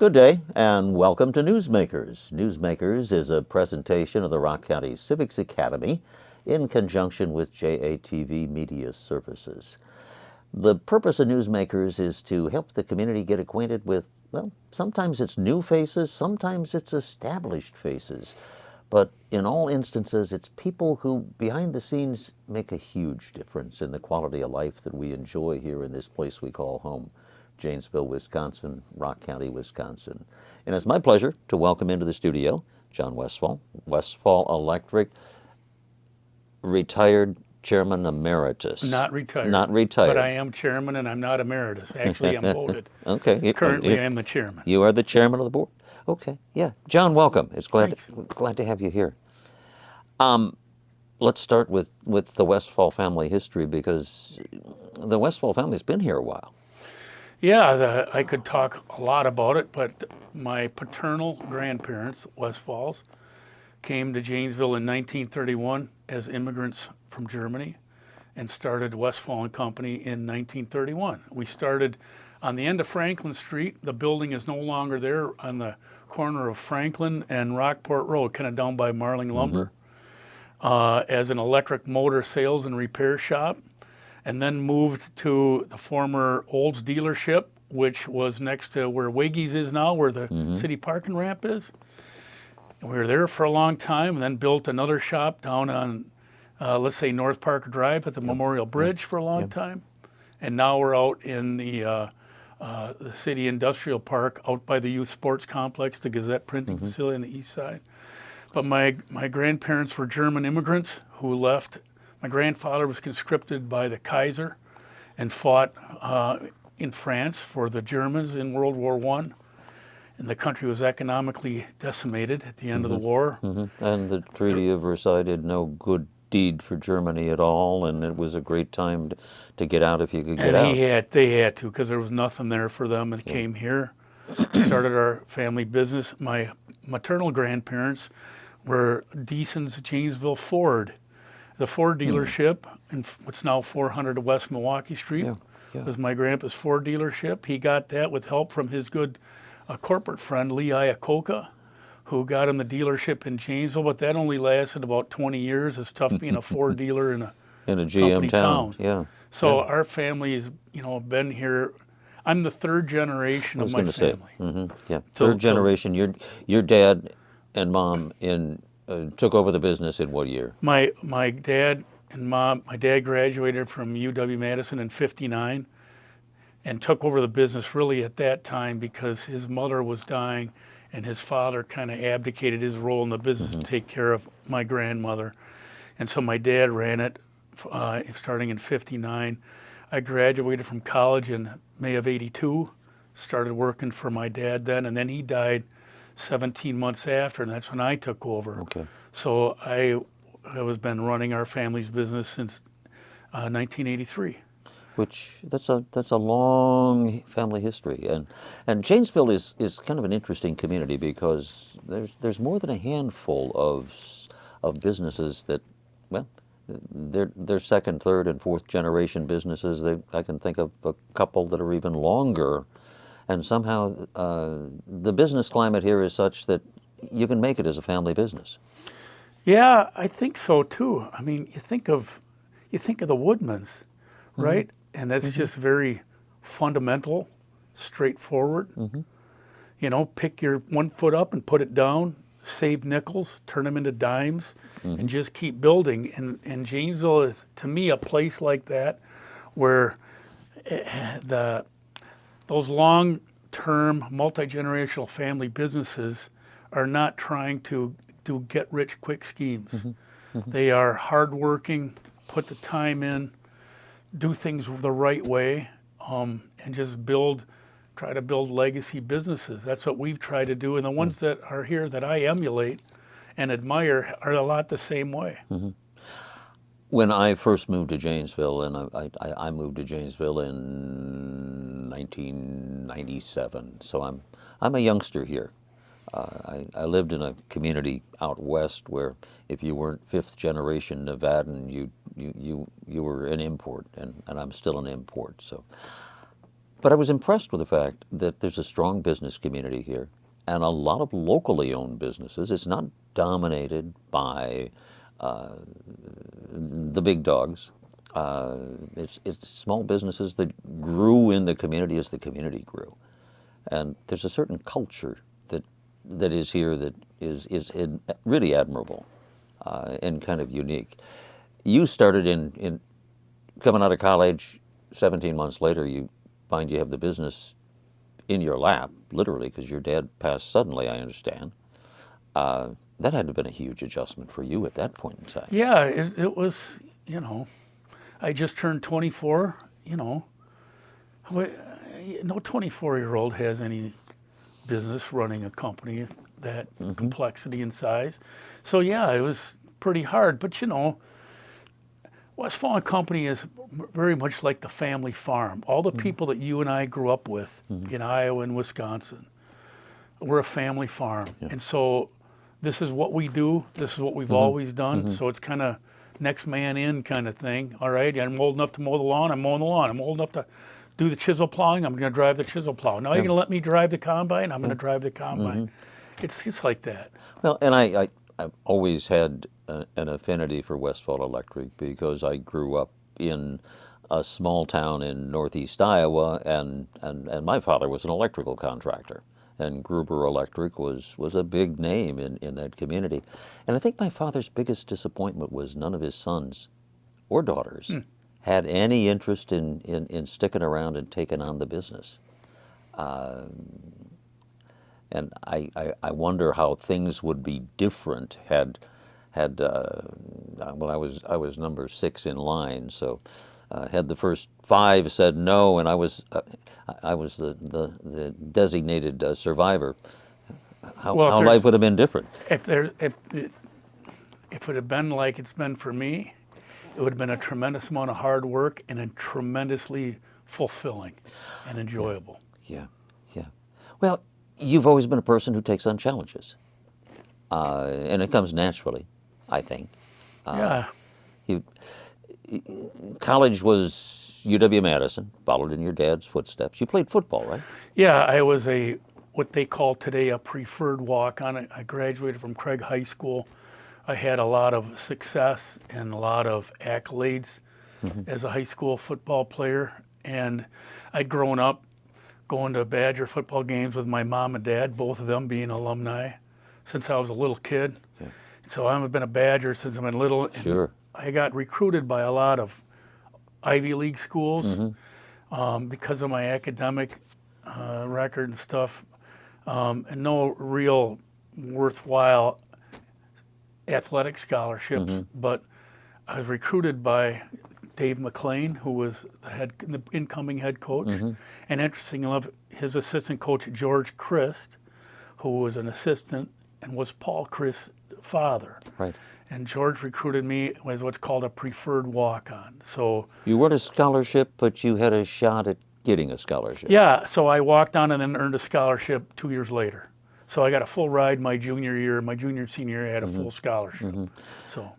Good day and welcome to Newsmakers. Newsmakers is a presentation of the Rock County Civics Academy in conjunction with JATV Media Services. The purpose of Newsmakers is to help the community get acquainted with, well, sometimes it's new faces, sometimes it's established faces. But in all instances, it's people who, behind the scenes, make a huge difference in the quality of life that we enjoy here in this place we call home. Janesville, Wisconsin, Rock County, Wisconsin. And it's my pleasure to welcome into the studio John Westphal, Westphal Electric, retired chairman emeritus. Not retired. Not retired. But I am chairman and I'm not emeritus. Actually, I'm voted. Okay. Currently, I am the chairman. You are the chairman of the board? Okay, yeah. John, welcome. It's glad to have you here. Let's start with the Westphal family history, because the Westphal family's been here a while. Yeah, I could talk a lot about it, but my paternal grandparents, Westphals, came to Janesville in 1931 as immigrants from Germany and started Westphal & Company in 1931. We started on the end of Franklin Street. The building is no longer there, on the corner of Franklin and Rockport Road, kind of down by Marling Lumber, as an electric motor sales and repair shop. And then moved to the former Olds dealership, which was next to where Wiggy's is now, where the city parking ramp is. And we were there for a long time, and then built another shop down on, let's say, North Parker Drive at the Memorial Bridge for a long time. And now we're out in the city industrial park, out by the youth sports complex, the Gazette printing facility on the east side. But my grandparents were German immigrants who left. My grandfather was conscripted by the Kaiser and fought in France for the Germans in World War I. And the country was economically decimated at the end of the war. And the Treaty of Versailles did no good deed for Germany at all, and it was a great time to get out if you could get out. And they had to, because there was nothing there for them, and came here, started our family business. My maternal grandparents were Deason's Janesville Ford. The Ford dealership, in what's now 400 West Milwaukee Street, was my grandpa's Ford dealership. He got that with help from his good corporate friend, Lee Iacocca, who got him the dealership in Janesville, but that only lasted about 20 years. It's tough being a Ford dealer in a GM town. Yeah. So our family has, been here. I'm the third generation of my family. Third generation. Your dad and mom took over the business in what year? My dad and mom, my dad graduated from UW-Madison in '59 and took over the business really at that time because his mother was dying and his father kind of abdicated his role in the business to take care of my grandmother. And so my dad ran it starting in '59. I graduated from college in May of '82, started working for my dad then, and then he died 17 months after, and that's when I took over. Okay. So I have been running our family's business since 1983. Which that's a long family history, and Janesville is kind of an interesting community because there's more than a handful of businesses that, well, they're second, third, and fourth generation businesses. I can think of a couple that are even longer. And somehow the business climate here is such that you can make it as a family business. Yeah, I think so too. I mean, you think of the Woodmans, right? And that's just very fundamental, straightforward. Pick your one foot up and put it down, save nickels, turn them into dimes, and just keep building. And Janesville is, to me, a place like that where those long-term, multi-generational family businesses are not trying to do get-rich-quick schemes. They are hardworking, put the time in, do things the right way, and just try to build legacy businesses. That's what we've tried to do, and the ones that are here that I emulate and admire are a lot the same way. When I first moved to Janesville, and I moved to Janesville in 1997, so I'm a youngster here. I lived in a community out west where if you weren't fifth generation Nevadan, you were an import, and I'm still an import. So But I was impressed with the fact that there's a strong business community here and a lot of locally owned businesses. It's not dominated by the big dogs. It's small businesses that grew in the community as the community grew. And there's a certain culture that is here that is really admirable and kind of unique. You started in coming out of college, 17 months later, you find you have the business in your lap, literally, because your dad passed suddenly, I understand. That had to have been a huge adjustment for you at that point in time. Yeah, it was, you know, I just turned 24, you know. No 24-year-old has any business running a company that complexity and size. So yeah, it was pretty hard. But you know, Westphal and Company is very much like the family farm. All the people that you and I grew up with in Iowa and Wisconsin, we're a family farm. Yeah. And so this is what we do. This is what we've always done. So it's kind of next man in kind of thing. All right, I'm old enough to mow the lawn, I'm mowing the lawn. I'm old enough to do the chisel plowing, I'm going to drive the chisel plow. Now you're going to let me drive the combine, I'm going to drive the combine. It's like that. Well, and I've always had an affinity for Westphal Electric because I grew up in a small town in northeast Iowa, and my father was an electrical contractor, and Gruber Electric was a big name in that community. And I think my father's biggest disappointment was none of his sons or daughters had any interest in sticking around and taking on the business. And I wonder how things would be different had well, I was number 6 in line, so had the first 5 said no, and I was the designated survivor. How life would have been different. If it had been like it's been for me, it would have been a tremendous amount of hard work and a tremendously fulfilling and enjoyable. Yeah. Well, you've always been a person who takes on challenges, and it comes naturally, I think. Yeah. College was UW-Madison, followed in your dad's footsteps. You played football, right? Yeah, I was what they call today a preferred walk-on. I graduated from Craig High School. I had a lot of success and a lot of accolades as a high school football player. And I'd grown up going to Badger football games with my mom and dad, both of them being alumni, since I was a little kid. Yeah. So I've been a Badger since I've been little. Sure. I got recruited by a lot of Ivy League schools because of my academic record and stuff, and no real worthwhile athletic scholarships, but I was recruited by Dave McLean, who was the incoming head coach, and interestingly enough, his assistant coach, George Christ, who was an assistant and was Paul Christ's father. Right. And George recruited me as what's called a preferred walk-on. So you weren't a scholarship, but you had a shot at getting a scholarship. Yeah, so I walked on and then earned a scholarship 2 years later. So I got a full ride my junior year. My junior and senior year, I had a full scholarship. So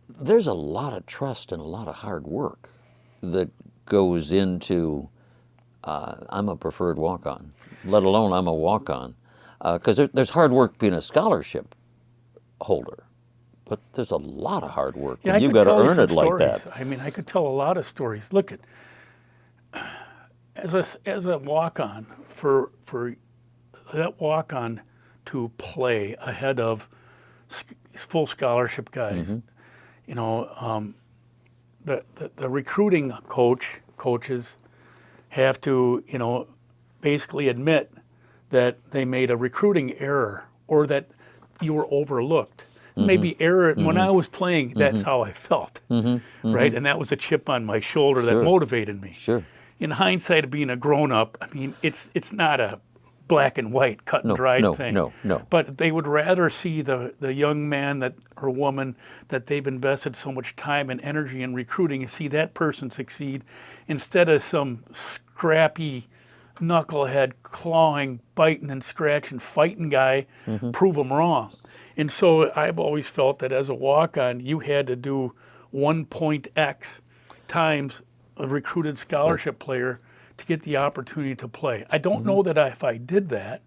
there's a lot of trust and a lot of hard work that goes into I'm a preferred walk-on, let alone I'm a walk-on. Because there's hard work being a scholarship holder, but there's a lot of hard work. Yeah, you've got to earn it like that. I mean, I could tell a lot of stories. Look, as a walk-on, for that walk-on to play ahead of full scholarship guys, you know, the recruiting coaches have to, you know, basically admit that they made a recruiting error or that you were overlooked. Maybe error. When I was playing, that's how I felt, right? And that was a chip on my shoulder that motivated me. Sure. In hindsight of being a grown-up, I mean, it's not a black and white, cut and dried thing. No. But they would rather see the young man or woman that they've invested so much time and energy in recruiting and see that person succeed instead of some scrappy, knucklehead, clawing, biting and scratching, fighting guy prove them wrong. And so I've always felt that as a walk-on, you had to do 1.x times a recruited scholarship player to get the opportunity to play. I don't know that if I did that,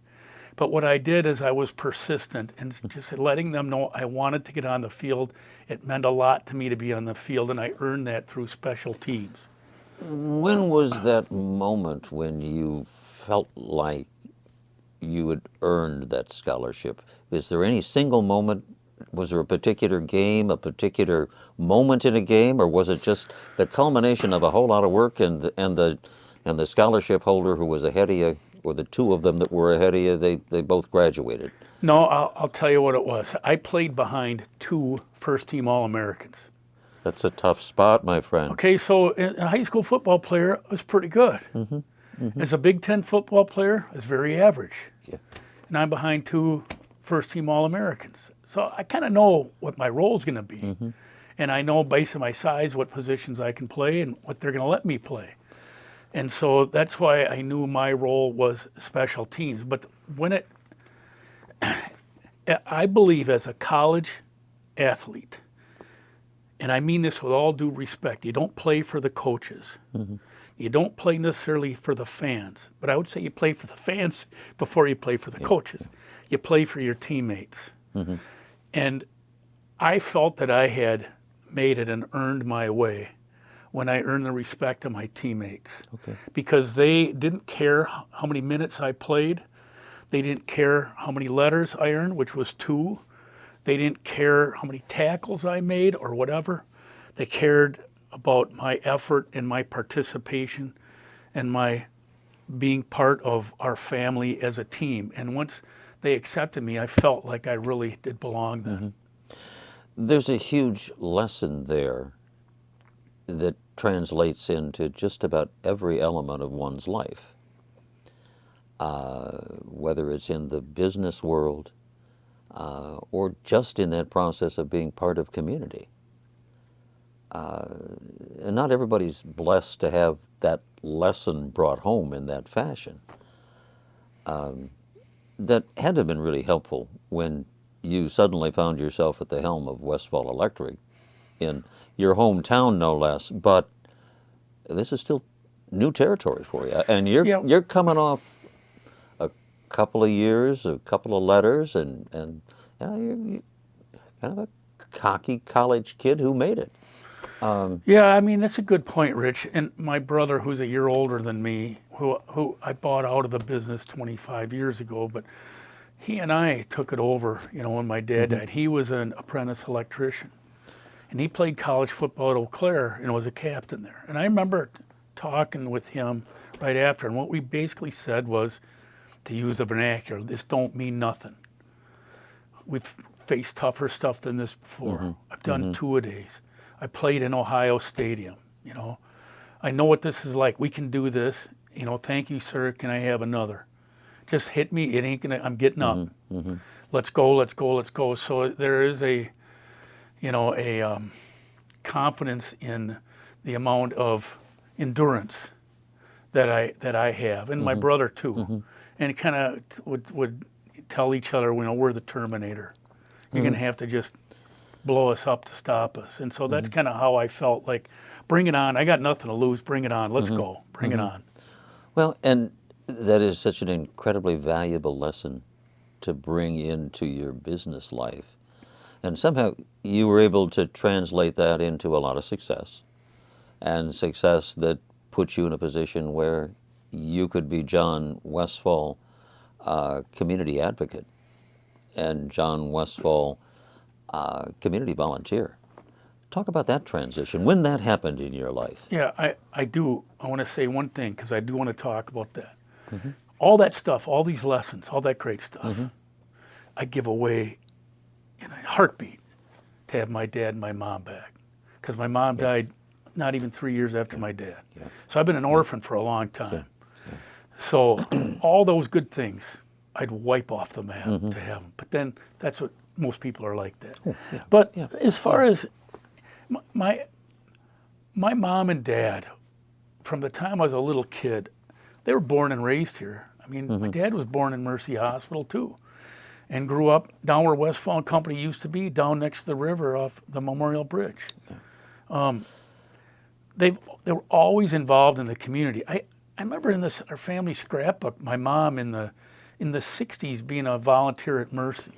but what I did is I was persistent and just letting them know I wanted to get on the field. It meant a lot to me to be on the field, and I earned that through special teams. When was that moment when you felt like you had earned that scholarship? Is there any single moment? Was there a particular game, a particular moment in a game, or was it just the culmination of a whole lot of work and the scholarship holder who was ahead of you, or the two of them that were ahead of you, they both graduated? No, I'll tell you what it was. I played behind 2 first-team All-Americans. That's a tough spot, my friend. Okay, so a high school football player was pretty good. As a Big Ten football player, I was very average. Yeah. And I'm behind 2 first-team All-Americans. So I kind of know what my role is going to be. And I know based on my size what positions I can play and what they're going to let me play. And so that's why I knew my role was special teams. But when I believe as a college athlete, and I mean this with all due respect, you don't play for the coaches. You don't play necessarily for the fans, but I would say you play for the fans before you play for the coaches. You play for your teammates. And I felt that I had made it and earned my way when I earned the respect of my teammates. Because they didn't care how many minutes I played. They didn't care how many letters I earned, which was 2. They didn't care how many tackles I made or whatever. They cared about my effort and my participation and my being part of our family as a team. And once they accepted me, I felt like I really did belong then. There's a huge lesson there that translates into just about every element of one's life, whether it's in the business world or just in that process of being part of community. And not everybody's blessed to have that lesson brought home in that fashion. That had to have been really helpful when you suddenly found yourself at the helm of Westphal Electric in your hometown, no less. But this is still new territory for you, and you're coming off a couple of years, a couple of letters, and you're kind of a cocky college kid who made it. Yeah, I mean, that's a good point, Rich. And my brother, who's a year older than me, who I bought out of the business 25 years ago, but he and I took it over, when my dad died. He was an apprentice electrician. And he played college football at Eau Claire and was a captain there. And I remember talking with him right after, and what we basically said was, to use the vernacular, this don't mean nothing. We've faced tougher stuff than this before. I've done 2-a-days. I played in Ohio Stadium, I know what this is like. We can do this. Thank you, sir. Can I have another? Just hit me. It ain't gonna. I'm getting up. Let's go. Let's go. Let's go. So there is a confidence in the amount of endurance that I have, and my brother too. And it kind of would tell each other, we're the Terminator. You're gonna have to just blow us up to stop us. And so that's kind of how I felt, like, bring it on. I got nothing to lose. Bring it on. Let's go. Bring it on. Well, and that is such an incredibly valuable lesson to bring into your business life. And somehow you were able to translate that into a lot of success, and success that puts you in a position where you could be John Westphal, community advocate, and John Westphal, community volunteer. Talk about that transition, when that happened in your life. Yeah, I do. I want to say one thing, because I do want to talk about that. All that stuff, all these lessons, all that great stuff, I give away in a heartbeat to have my dad and my mom back. Because my mom died not even 3 years after my dad. So I've been an orphan for a long time. So all those good things, I'd wipe off the map to have them. But then that's what most people are like that. But as far as my mom and dad, from the time I was a little kid, they were born and raised here. I mean, my dad was born in Mercy Hospital too, and grew up down where Westphal Company used to be, down next to the river off the Memorial Bridge. They were always involved in the community. I remember in our family scrapbook, my mom in the 60s being a volunteer at Mercy.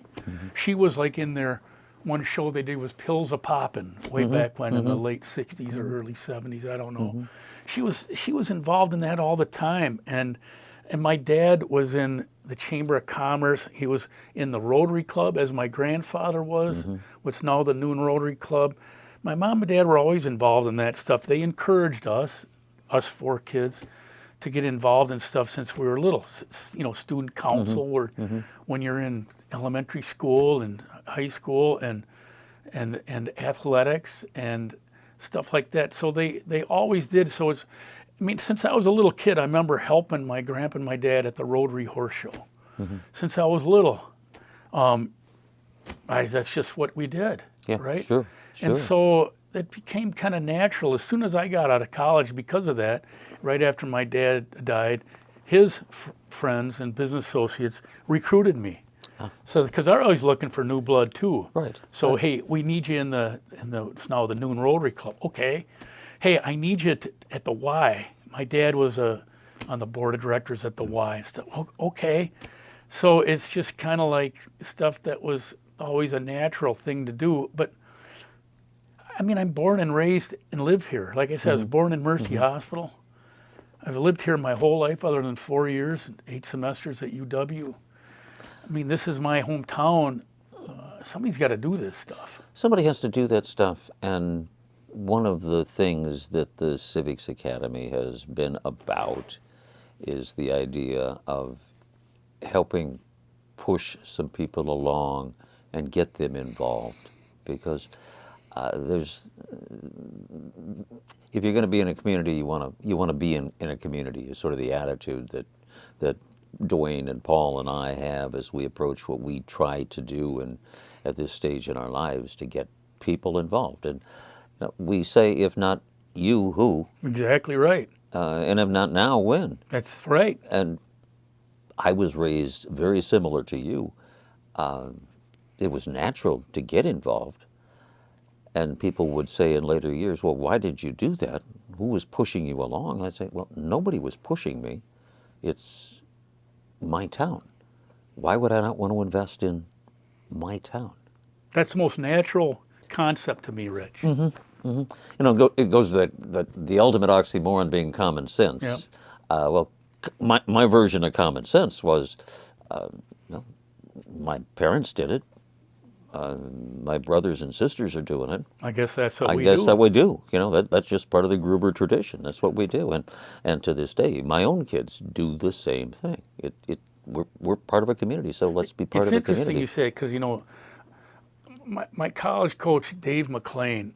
She was like in there. One show they did was Pills a Poppin' way back when in the late 60s or early 70s, I don't know. She was involved in that all the time, and my dad was in the Chamber of Commerce. He was in the Rotary Club, as my grandfather was, what's now the Noon Rotary Club. My mom and dad were always involved in that stuff. They encouraged us 4 kids, to get involved in stuff since we were little. You know, student council, or when you're in elementary school and high school, and athletics and stuff like that. So they always did. So it's, I mean, since I was a little kid, I remember helping my grandpa and my dad at the Rotary Horse Show. Since I was little, that's just what we did, right? Sure. And so it became kind of natural. As soon as I got out of college, because of that, right after my dad died, his friends and business associates recruited me. So, because they're always looking for new blood too. Right. So, hey, we need you in it's now the Noon Rotary Club. Okay. Hey, I need you at the Y. My dad was on the board of directors at the Y. Okay. So it's just kind of like stuff that was always a natural thing to do. But I mean, I'm born and raised and live here. Like I said, I was born in Mercy Hospital. I've lived here my whole life, other than 4 years, 8 semesters at UW. I mean, this is my hometown. Somebody's got to do this stuff. Somebody has to do that stuff, and one of the things that the Civics Academy has been about is the idea of helping push some people along and get them involved, because if you're going to be in a community, you want to be in a community. Is sort of the attitude that Dwayne and Paul and I have as we approach what we try to do, and at this stage in our lives, to get people involved. And we say, if not you, who? Exactly right. And if not now, when? That's right. And I was raised very similar to you. It was natural to get involved. And people would say in later years, well, why did you do that? Who was pushing you along? I'd say, well, nobody was pushing me. It's my town. Why would I not want to invest in my town? That's the most natural concept to me, Rich. You know, it goes to the ultimate oxymoron being common sense. Yep. Well, my version of common sense was, my parents did it. My brothers and sisters are doing it. I guess that's what we do. I guess that we do. You know, that's just part of the Gruber tradition. That's what we do. And to this day, my own kids do the same thing. We're part of a community, so let's be part of a community. It's interesting you say, because, you know, my college coach, Dave McLean,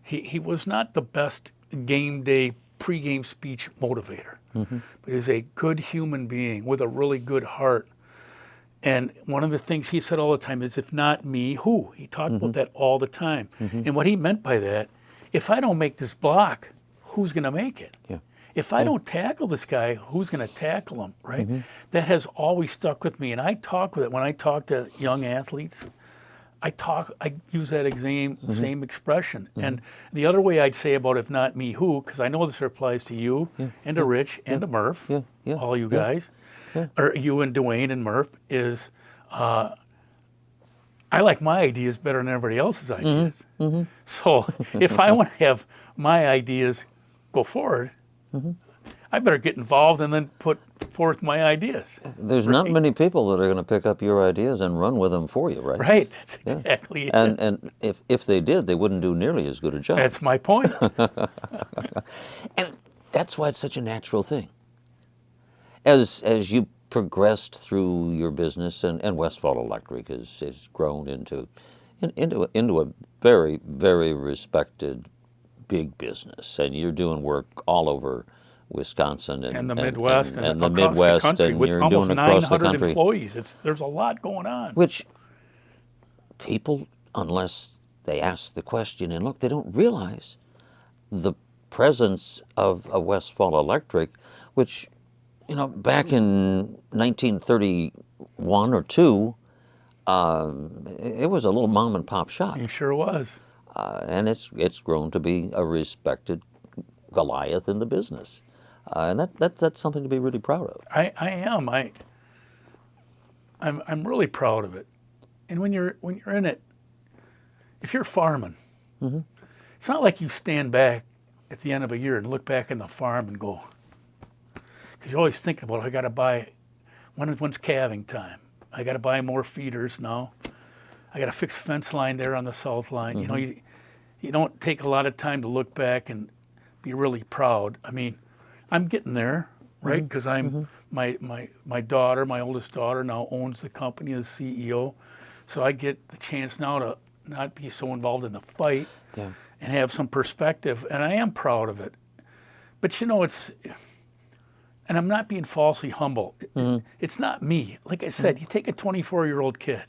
he was not the best game day pregame speech motivator, but he's a good human being with a really good heart. And one of the things he said all the time is, if not me, who? He talked about that all the time. And what he meant by that, if I don't make this block, who's going to make it? Yeah. If I don't tackle this guy, who's going to tackle him, right? That has always stuck with me. And I talk with it when I talk to young athletes. I use that same expression. And the other way I'd say about if not me, who, because I know this applies to you and to Rich and to Murph, all you guys, or you and Dwayne and Murph, is I like my ideas better than everybody else's ideas. So if I want to have my ideas go forward, I better get involved and then put forth my ideas. There's not many people that are going to pick up your ideas and run with them for you, right? Right, that's exactly it. And if they did, they wouldn't do nearly as good a job. That's my point. And that's why it's such a natural thing. As you progressed through your business, and Westphal Electric has grown into a very, very respected big business, and you're doing work all over Wisconsin and the Midwest and the across Midwest, the country, and with you're almost doing across the 900 country. employees. There's a lot going on. Which people, unless they ask the question and look, they don't realize the presence of Westphal Electric, which, you know, back in 1931 or 2, it was a little mom and pop shop. It sure was. And it's grown to be a respected Goliath in the business. And that's something to be really proud of. I am. I'm really proud of it. And when you're in it, if you're farming, it's not like you stand back at the end of a year and look back in the farm and go, because you're always thinking about, I got to buy, when's calving time? I got to buy more feeders now. I got to fix fence line there on the south line. You know, you don't take a lot of time to look back and be really proud. I mean, I'm getting there, right? Because I'm my daughter, my oldest daughter, now owns the company as CEO, so I get the chance now to not be so involved in the fight and have some perspective, and I am proud of it. But you know, and I'm not being falsely humble. It's not me. Like I said, you take a 24-year-old kid.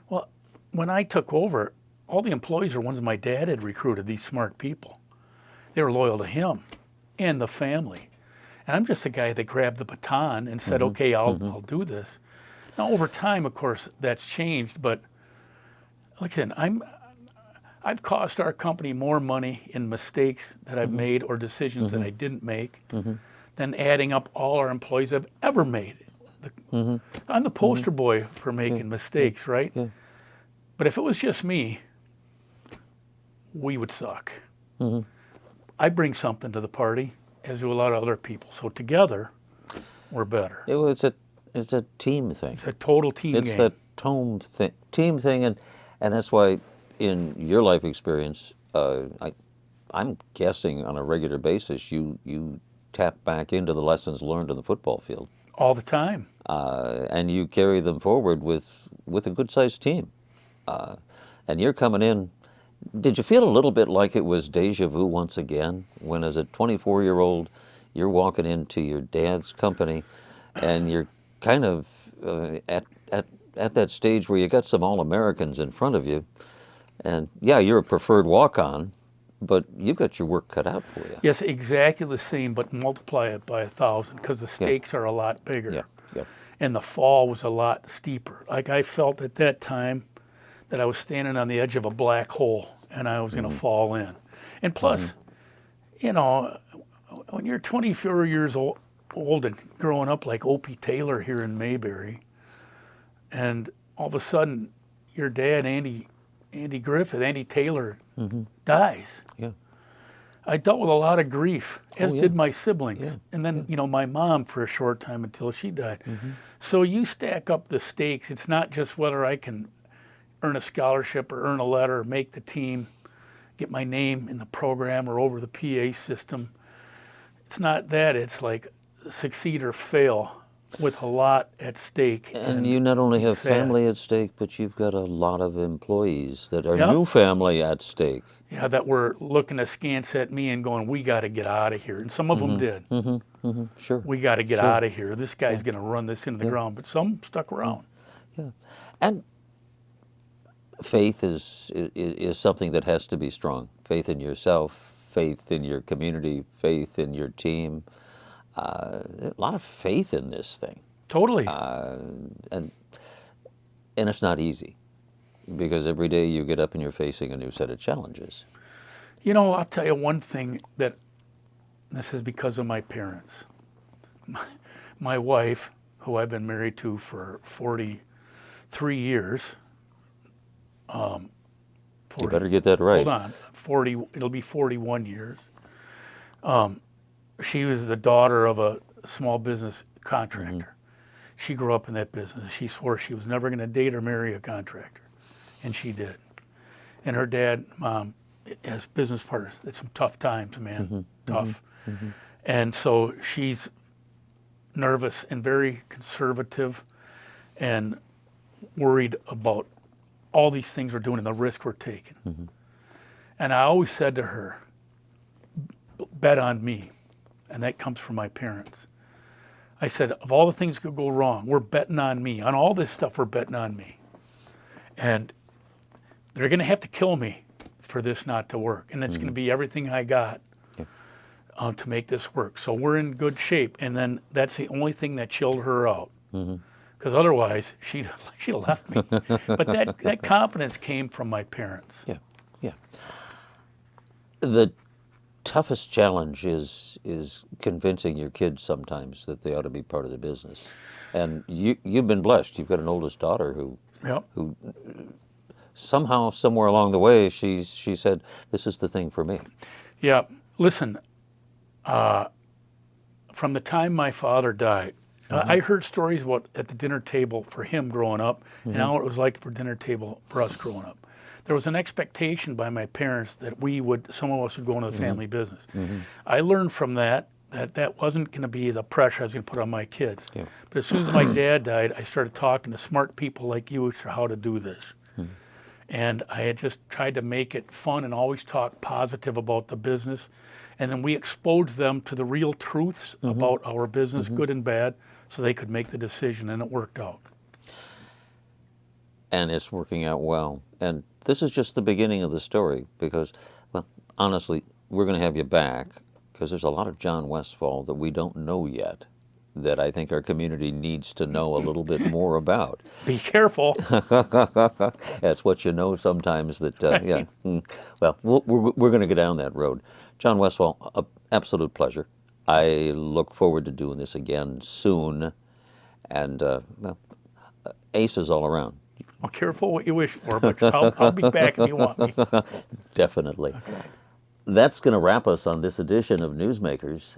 Well, when I took over, all the employees are ones my dad had recruited, these smart people. They were loyal to him and the family. And I'm just the guy that grabbed the baton and said, okay, I'll do this. Now, over time, of course, that's changed, but listen, I've cost our company more money in mistakes that I've made or decisions that I didn't make than adding up all our employees have ever made. I'm the poster boy for making mistakes, right? But if it was just me, we would suck. I bring something to the party, as do a lot of other people. So together, we're better. It's a team thing. It's a total team game. It's the team thing, and that's why in your life experience, I'm guessing on a regular basis, you tap back into the lessons learned in the football field. All the time. And you carry them forward with a good-sized team. And you're coming in. Did you feel a little bit like it was deja vu once again, when as a 24-year-old, you're walking into your dad's company, and you're kind of at that stage where you got some All-Americans in front of you, and yeah, you're a preferred walk-on, but you've got your work cut out for you. Yes, exactly the same, but multiply it by 1,000 because the stakes are a lot bigger. And the fall was a lot steeper. Like I felt at that time that I was standing on the edge of a black hole and I was going to fall in. And plus, you know, when you're 24 years old and growing up like Opie Taylor here in Mayberry, and all of a sudden your dad, Andy Taylor, dies. I dealt with a lot of grief, as did my siblings. And then, you know, my mom for a short time until she died. So you stack up the stakes. It's not just whether I can earn a scholarship or earn a letter or make the team, get my name in the program or over the PA system. It's not that. It's like succeed or fail with a lot at stake. And you not only have family at stake, but you've got a lot of employees that are new family at stake. Yeah, that were looking askance at me and going, we got to get out of here. And some of them did. Sure. We got to get out of here. This guy's going to run this into the ground. But some stuck around. And faith is something that has to be strong. Faith in yourself, faith in your community, faith in your team. A lot of faith in this thing. Totally. And it's not easy, because every day you get up and you're facing a new set of challenges. You know, I'll tell you one thing, that this is because of my parents. My wife, who I've been married to for 43 years. 40, you better get that right. Hold on. 40, it'll be 41 years. She was the daughter of a small business contractor. She grew up in that business. She swore she was never going to date or marry a contractor, and she did. And her dad, mom, as business partners, it's some tough times, man, tough. And so she's nervous and very conservative and worried about all these things we're doing and the risk we're taking. And I always said to her, bet on me. And that comes from my parents. I said, of all the things that could go wrong, we're betting on me. On all this stuff, we're betting on me. And they're going to have to kill me for this not to work. And it's going to be everything I got to make this work. So we're in good shape. And then that's the only thing that chilled her out. Because otherwise, she'd have left me. But that confidence came from my parents. The toughest challenge is convincing your kids sometimes that they ought to be part of the business. And you've been blessed. You've got an oldest daughter who Yep. somehow, somewhere along the way, she said, "This is the thing for me." Yeah. Listen, from the time my father died, I heard stories about at the dinner table for him growing up, and how it was like for dinner table for us growing up. There was an expectation by my parents that some of us would go into the family business. I learned from that wasn't going to be the pressure I was going to put on my kids. Yeah. But as soon as my dad died, I started talking to smart people like you as to how to do this. And I had just tried to make it fun and always talk positive about the business. And then we exposed them to the real truths about our business, good and bad, so they could make the decision, and it worked out. And it's working out well. And this is just the beginning of the story because, well, honestly, we're going to have you back because there's a lot of John Westphal that we don't know yet that I think our community needs to know a little bit more about. Be careful. That's what you know sometimes that, Right. yeah. Well, we're going to go down that road. John Westphal, an absolute pleasure. I look forward to doing this again soon. And, well, aces all around. Well, careful what you wish for, but I'll be back if you want me. Definitely. Okay. That's going to wrap us on this edition of Newsmakers,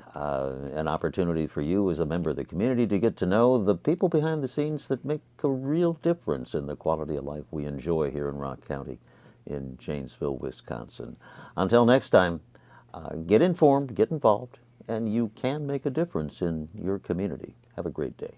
an opportunity for you as a member of the community to get to know the people behind the scenes that make a real difference in the quality of life we enjoy here in Rock County in Janesville, Wisconsin. Until next time, get informed, get involved, and you can make a difference in your community. Have a great day.